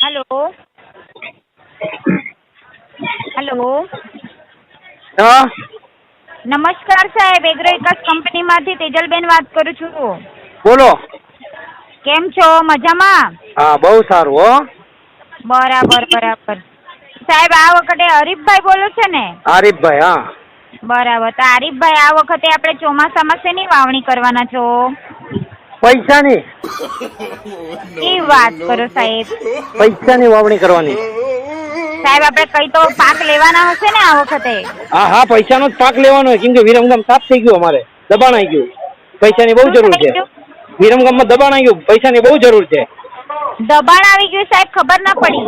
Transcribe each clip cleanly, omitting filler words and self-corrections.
Hello hello हाँ नमस्कार साहेब, agro विकास कंपनीમાંથી તેજલબેન વાત કરું છું. બોલો. કેમ છો? મજામાં? હા બહુ સારું હો. બરાબર બરાબર. સાહેબ આ વખતે હરીફભાઈ બોલો છો ને? આરીફભાઈ હા. બરાબર. તો આરીફભાઈ આ વખતે આપણે ચોમાસામાં શેની વાવણી કરવાના છો? પૈસાની. એ વાત કરો સાહેબ. પૈસાની વાવણી કરવાની. સાહેબ આપણે કઈ તો પાક લેવાના હશે ને આ વખતે? હા હા પૈસાનો જ પાક લેવાનો હોય, કેમ કે વિરમગામ સાફ થઈ ગયું, અમારે દબાણ આવી ગયું, પૈસાની બહુ શું જરૂર થઈ છે. ગયું? વિરમગામમાં દબાણ આવી ગયું, પૈસાની બહુ જરૂર છે. દબાણ આવી ગયું સાહેબ, ખબર ના પડી.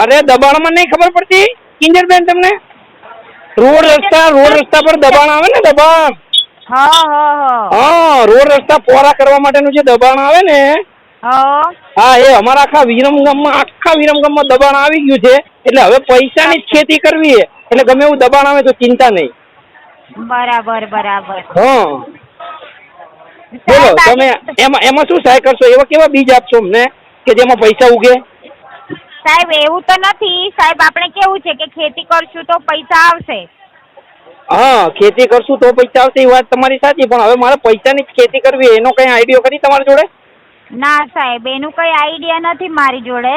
અરે દબાણમાં નહીં ખબર પડતી કિંજલબેન તમને? રોડ રસ્તા પર દબાણ આવે ને, દબાણ. હા હા હા હા રોડ રસ્તા પહોળા કરવા માટેનું જે દબાણ આવે ને, હા. હા એ અમારા આખા વિરમગામમાં દબાણ આવી ગયું છે. એટલે હવે પૈસાની જ ખેતી કરવી છે, એટલે ગમે એવું દબાણ આવે તો ચિંતા નહીં. બરાબર બરાબર. હા બોલો તમે એમાં શું સહાય કરશો? એવા કેવા બીજ આપશો અમને કે જેમાં પૈસા ઉગે? સાહેબ એવું તો નથી સાહેબ, આપણે કેવું છે કે ખેતી કરશું તો પૈસા આવશે. હા ખેતી કરશું તો પૈસા આવશે, એ વાત તમારી સાચી, પણ હવે મારે પૈસાની જ ખેતી કરવી, એનો કઈ આઈડિયો કરી તમારી જોડે? ના સાહેબ એનું કઈ આઈડિયા નથી મારી જોડે.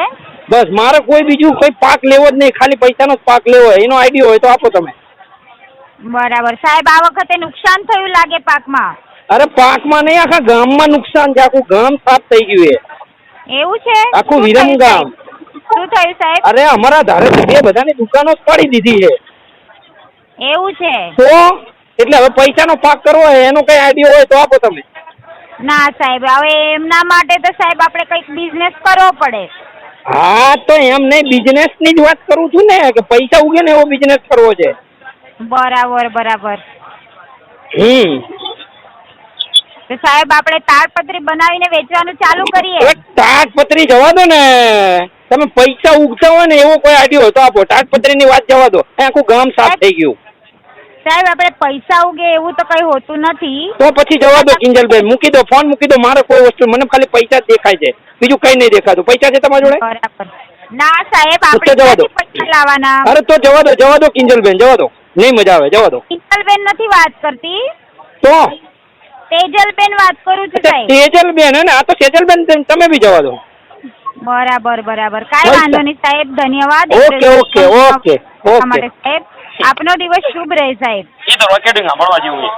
બસ મારે કોઈ બીજું કોઈ પાક લેવો જ નહીં, ખાલી પૈસાનો જ પાક લેવો હોય, એનો આઈડિયો હોય તો આપો તમે. બરાબર. સાહેબ આ વખતે નુકસાન થયું લાગે પાકમાં? અરે પાકમાં નહીં, આખા ગામમાં નુકસાન છે, આખું ગામ સાફ થઈ ગયું છે. એવું છે? આખું શું થયું વિરમગામ. સાહેબ? શું થયું સાહેબ? અરે અમારા ધારાસભ્ય બધાની દુકાનો જ પાડી દીધી છે. એવું છે? તો એટલે હવે પૈસાનો પાક કરવો હોય, એનો કઈ આઈડિયો હોય તો આપો તમે. ના સાહેબ, હવે એમના માટે તો સાહેબ આપણે કંઈક બિઝનેસ કરવો પડે. હા તો એમ નહીં, બિઝનેસની જ વાત કરું છું ને, કે પૈસા ઉગે ને એવો બિઝનેસ કરવો છે. બરાબર બરાબર. તો સાહેબ આપણે તાડપત્રી બનાવીને વેચવાનું ચાલુ કરીએ? હવે તાડપત્રી જવા દો ને, તમે પૈસા ઉગતા હોય ને એવો કોઈ આઈડિયો હોય તો આપો. તાડપત્રીની વાત જવા દો, આખું ગામ સાફ થઈ ગયું. સાહેબ આપણે પૈસા ઉગે એવું તો કઈ હોતું નથી. તો પછી જવા દો કિંજલબેન, મૂકી દો ફોન, મૂકી દો. મારે કોઈ વસ્તુ, મને ખાલી પૈસા જ દેખાય છે, બીજું કઈ નહીં દેખાતું. પૈસા છે તમારી જોડે? બરાબર. ના સાહેબ આપણે જવા દો. પૈસા લાવવાના. અરે તો જવા દો કિંજલબેન, જવા દો, નહીં મજા આવે, જવા દો. કિંજલબેન નથી વાત કરતી, તો તેજલબેન વાત કરું છું સાહેબ. તેજલબેન હે ને? આ તો તેજલબેન, તમે બી જવા દો. બરાબર બરાબર. કાંઈ વાંધો નહીં સાહેબ, ધન્યવાદ. Okay okay okay okay. સાહેબ આપનો દિવસ શુભ રહે સાહેબ. એ તો રોકેટિંગ સાંભળવા જેવું છે.